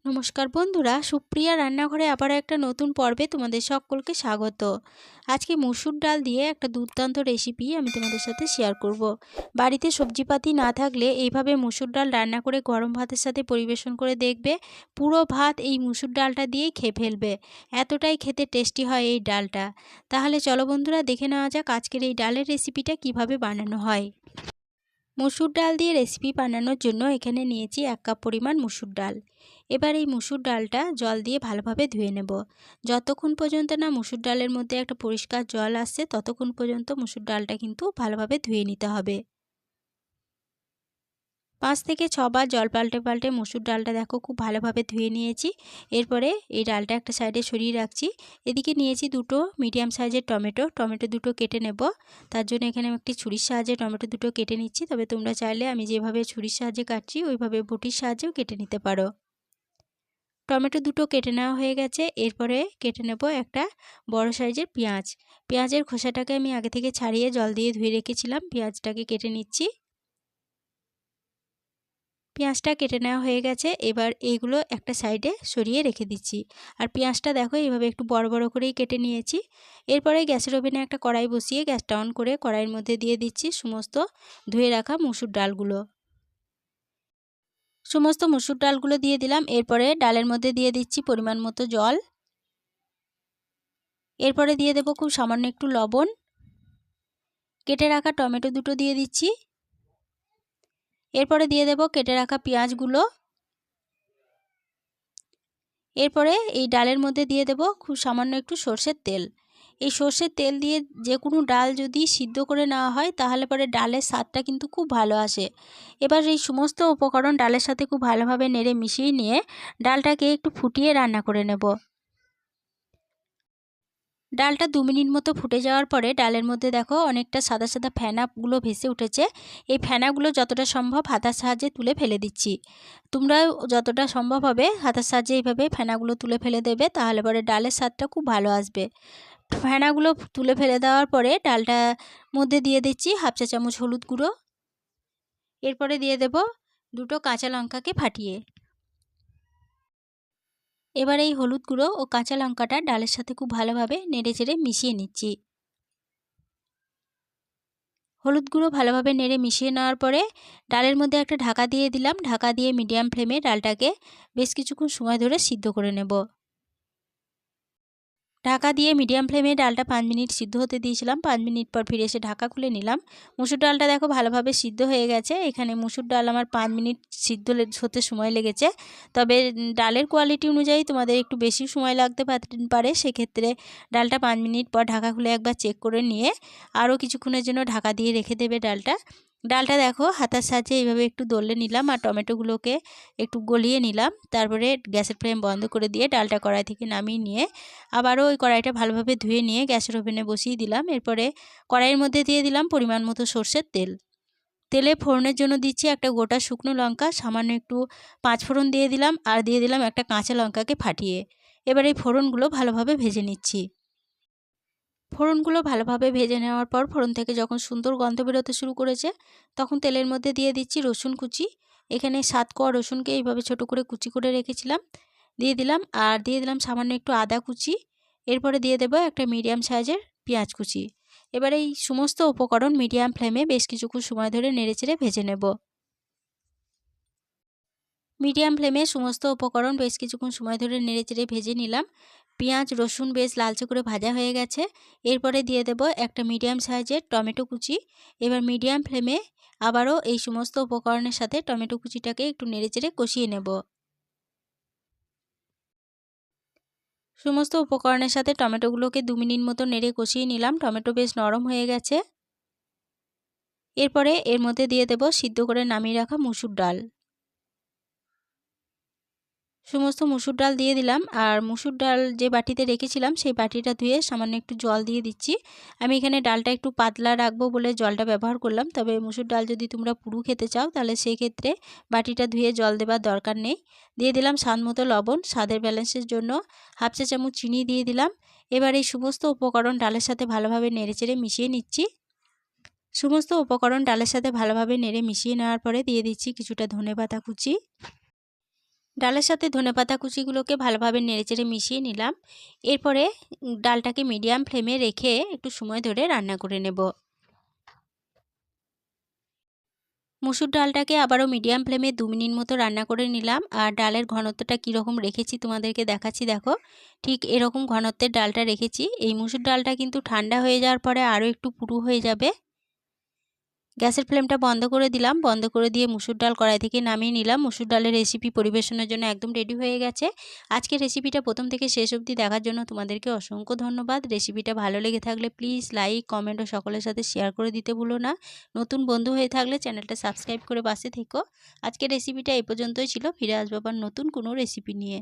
নমস্কার বন্ধুরা, সুপ্রিয়া রান্নাঘরে আবার একটা নতুন পর্বে তোমাদের সকলকে স্বাগত। আজকে মসুর ডাল দিয়ে একটা দুর্দান্ত রেসিপি আমি তোমাদের সাথে শেয়ার করব। বাড়িতে সবজিপাতি না থাকলে এইভাবে মসুর ডাল রান্না করে গরম ভাতের সাথে পরিবেশন করে দেখবে, পুরো ভাত এই মসুর ডালটা দিয়েই খেয়ে ফেলবে। এতটাই খেতে টেস্টি হয় এই ডালটা। তাহলে চলো বন্ধুরা, দেখে নেওয়া যাক আজকের এই ডালের রেসিপিটা কিভাবে বানানো হয়। মসুর ডাল দিয়ে রেসিপি বানানোর জন্য এখানে নিয়েছি 1 কাপ পরিমাণ মসুর ডাল। এবার এই মসুর ডালটা জল দিয়ে ভালোভাবে ধুয়ে নেব। যতক্ষণ পর্যন্ত না মসুর ডালের মধ্যে একটা পরিষ্কার জল আসছে ততক্ষণ পর্যন্ত মসুর ডালটা কিন্তু ভালোভাবে ধুয়ে নিতে হবে। 5 থেকে 6 বার জল পাল্টে পাল্টে মসুর ডালটা দেখো খুব ভালোভাবে ধুয়ে নিয়েছি। এরপরে এই ডালটা একটা সাইডে সরিয়ে রাখছি। এদিকে নিয়েছি দুটো মিডিয়াম সাইজের টমেটো দুটো কেটে নেব। তার জন্য এখানে আমি একটি ছুরির সাহায্যে টমেটো দুটো কেটে নিচ্ছি। তবে তোমরা চাইলে আমি যেভাবে ছুরির সাহায্যে কাটছি ওইভাবে বটির সাহায্যেও কেটে নিতে পারো। টমেটো দুটো কেটে নেওয়া হয়ে গেছে। এরপরে কেটে নেব একটা বড় সাইজের পেঁয়াজ। পেঁয়াজের খোসাটাকে আমি আগে থেকে ছাড়িয়ে জল দিয়ে ধুয়ে রেখেছিলাম। পেঁয়াজটাকে কেটে নিচ্ছি। পেঁয়াজটা কেটে নেওয়া হয়ে গেছে। এবার এইগুলো একটা সাইডে সরিয়ে রেখে দিচ্ছি। আর পেঁয়াজটা দেখো এইভাবে একটু বড় বড় করেই কেটে নিয়েছি। এরপরে গ্যাসের ওভেনে একটা কড়াই বসিয়ে গ্যাসটা অন করে কড়াইয়ের মধ্যে দিয়ে দিচ্ছি সমস্ত ধুয়ে রাখা মসুর ডালগুলো। সমস্ত মসুর ডালগুলো দিয়ে দিলাম। এরপরে ডালের মধ্যে দিয়ে দিচ্ছি পরিমাণ মতো জল। এরপরে দিয়ে দেবো খুব সামান্য একটু লবণ। কেটে রাখা টমেটো দুটো দিয়ে দিচ্ছি। এরপরে দিয়ে দেবো কেটে রাখা পেঁয়াজগুলো। এরপরে এই ডালের মধ্যে দিয়ে দেব খুব সামান্য একটু সর্ষের তেল। এই সর্ষের তেল দিয়ে যে কোনো ডাল যদি সিদ্ধ করে নেওয়া হয় তাহলে পরে ডালের স্বাদটা কিন্তু খুব ভালো আসে। এবার এই সমস্ত উপকরণ ডালের সাথে খুব ভালোভাবে নেড়ে মিশিয়ে নিয়ে ডালটাকে একটু ফুটিয়ে রান্না করে নেব। ডালটা 2 মিনিট মতো ফুটে যাওয়ার পরে ডালের মধ্যে দেখো অনেকটা সাদা সাদা ফেনাগুলো ভেসে উঠেছে। এই ফেনাগুলো যতটা সম্ভব হাতার সাহায্যে তুলে ফেলে দিচ্ছি। তোমরাও যতটা সম্ভব হবে হাতার সাহায্যে এইভাবে ফেনাগুলো তুলে ফেলে দেবে, তাহলে পরে ডালের স্বাদটা খুব ভালো আসবে। ফেনাগুলো তুলে ফেলে দেওয়ার পরে ডালটার মধ্যে দিয়ে দিচ্ছি হাফ চা চামচ হলুদ গুঁড়ো। এরপরে দিয়ে দেব দুটো কাঁচা লঙ্কাকে ফাটিয়ে। এবার এই হলুদ গুঁড়ো ও কাঁচা লঙ্কাটা ডালের সাথে খুব ভালোভাবে নেড়েচেড়ে মিশিয়ে নিচ্ছি। হলুদ গুঁড়ো ভালোভাবে নেড়ে মিশিয়ে নেওয়ার পরে ডালের মধ্যে একটা ঢাকা দিয়ে দিলাম। ঢাকা দিয়ে মিডিয়াম ফ্লেমে ডালটাকে বেশ কিছুক্ষণ সময় ধরে সিদ্ধ করে নেব। ঢাকা দিয়ে মিডিয়াম ফ্লেমে ডালটা 5 মিনিট সিদ্ধ হতে দিয়েছিলাম। 5 মিনিট পর ফিরে এসে ঢাকা খুলে নিলাম। মুসুর ডালটা দেখো ভালোভাবে সিদ্ধ হয়ে গেছে। এখানে মুসুর ডাল আমার 5 মিনিট সিদ্ধ হতে সময় লেগেছে। তবে ডালের কোয়ালিটি অনুযায়ী তোমাদের একটু বেশি সময় লাগতে পারে। সেক্ষেত্রে ডালটা 5 মিনিট পর ঢাকা খুলে একবার চেক করে নিয়ে আরও কিছুক্ষণের জন্য ঢাকা দিয়ে রেখে দেবে ডালটা দেখো হাতার সাহায্যে এইভাবে একটু দলে নিলাম আর টমেটোগুলোকে একটু গলিয়ে নিলাম। তারপরে গ্যাসের ফ্লেম বন্ধ করে দিয়ে ডালটা কড়াই থেকে নামিয়ে নিয়ে আবারও ওই কড়াইটা ভালোভাবে ধুয়ে নিয়ে গ্যাসের ওভেনে বসিয়ে দিলাম। এরপরে কড়াইয়ের মধ্যে দিয়ে দিলাম পরিমাণ মতো সর্ষের তেল। তেলে ফোড়নের জন্য দিচ্ছি একটা গোটা শুকনো লঙ্কা, সামান্য একটু 5 ফোড়ন দিয়ে দিলাম আর দিয়ে দিলাম একটা কাঁচা লঙ্কাকে ফাটিয়ে। এবার এই ফোড়নগুলো ভালোভাবে ভেজে নিচ্ছি। ফোড়নগুলো ভালোভাবে ভেজে নেওয়ার পর ফোড়ন থেকে যখন সুন্দর গন্ধ বেরোতে শুরু করেছে তখন তেলের মধ্যে দিয়ে দিচ্ছি রসুন কুচি। এখানে 7 কোয়া রসুনকে এইভাবে ছোট করে কুচি করে রেখেছিলাম দিয়ে দিলাম। আর দিয়ে দিলাম সামান্য একটু আদা কুচি। এরপরে দিয়ে দেবো একটা মিডিয়াম সাইজের পেঁয়াজ কুচি। এবার এই সমস্ত উপকরণ মিডিয়াম ফ্লেমে বেশ কিছুক্ষণ সময় ধরে নেড়েচেড়ে ভেজে নেব। মিডিয়াম ফ্লেমে সমস্ত উপকরণ বেশ কিছুক্ষণ সময় ধরে নেড়েচেড়ে ভেজে নিলাম। পেঁয়াজ রসুন বেশ লালচে করে ভাজা হয়ে গেছে। এরপরে দিয়ে দেব একটা মিডিয়াম সাইজের টমেটো কুচি। এবার মিডিয়াম ফ্লেমে আবারও এই সমস্ত উপকরণের সাথে টমেটো কুচিটাকে একটু নেড়েচেড়ে কষিয়ে নেব। সমস্ত উপকরণের সাথে টমেটোগুলোকে 2 মিনিট মতো নেড়ে কষিয়ে নিলাম। টমেটো বেশ নরম হয়ে গেছে। এরপরে এর মধ্যে দিয়ে দেব সিদ্ধ করে নামিয়ে রাখা মসুর ডাল। সমস্ত মসুর ডাল দিয়ে দিলাম আর মসুর ডাল যে বাটিতে রেখেছিলাম সেই বাটিটা ধুয়ে সামান্য একটু জল দিয়ে দিচ্ছি। আমি এখানে ডালটা একটু পাতলা রাখবো বলে জলটা ব্যবহার করলাম। তবে মসুর ডাল যদি তোমরা পুরু খেতে চাও তাহলে সেই ক্ষেত্রে বাটিটা ধুয়ে জল দেবার দরকার নেই। দিয়ে দিলাম স্বাদ মতো লবণ, স্বাদের ব্যালেন্সের জন্য হাফ চা চামচ চিনি দিয়ে দিলাম। এবার এই সমস্ত উপকরণ ডালের সাথে ভালোভাবে নেড়েচেড়ে মিশিয়ে নিচ্ছি। সমস্ত উপকরণ ডালের সাথে ভালোভাবে নেড়ে মিশিয়ে নেওয়ার পরে দিয়ে দিচ্ছি কিছুটা ধনেপাতা কুচি। ডালের সাথে ধনেপাতা কুচিগুলোকে ভালোভাবে নেড়েচেড়ে মিশিয়ে নিলাম। এরপরে ডালটাকে মিডিয়াম ফ্লেমে রেখে একটু সময় ধরে রান্না করে নেব। মসুর ডালটাকে আবারও মিডিয়াম ফ্লেমে 2 মিনিট মতো রান্না করে নিলাম। আর ডালের ঘনত্বটা কীরকম রেখেছি তোমাদেরকে দেখাচ্ছি, দেখো ঠিক এরকম ঘনত্বের ডালটা রেখেছি। এই মসুর ডালটা কিন্তু ঠান্ডা হয়ে যাওয়ার পরে আরও একটু পুরু হয়ে যাবে। গ্যাসের ফ্লেমটা বন্ধ করে দিলাম। বন্ধ করে দিয়ে মসুর ডাল কড়াই থেকে নামিয়ে নিলাম। মসুর ডালের রেসিপি পরিবেশনের জন্য একদম রেডি হয়ে গেছে। আজকের রেসিপিটা প্রথম থেকে শেষ অবধি দেখার জন্য তোমাদেরকে অসংখ্য ধন্যবাদ। রেসিপিটা ভালো লেগে থাকলে প্লিজ লাইক, কমেন্ট ও সকলের সাথে শেয়ার করে দিতে ভুলো না। নতুন বন্ধু হয়ে থাকলে চ্যানেলটা সাবস্ক্রাইব করে পাশে থেকো। আজকের রেসিপিটা এই পর্যন্তই ছিল। ফিরে আসবো আবার নতুন কোনো রেসিপি নিয়ে।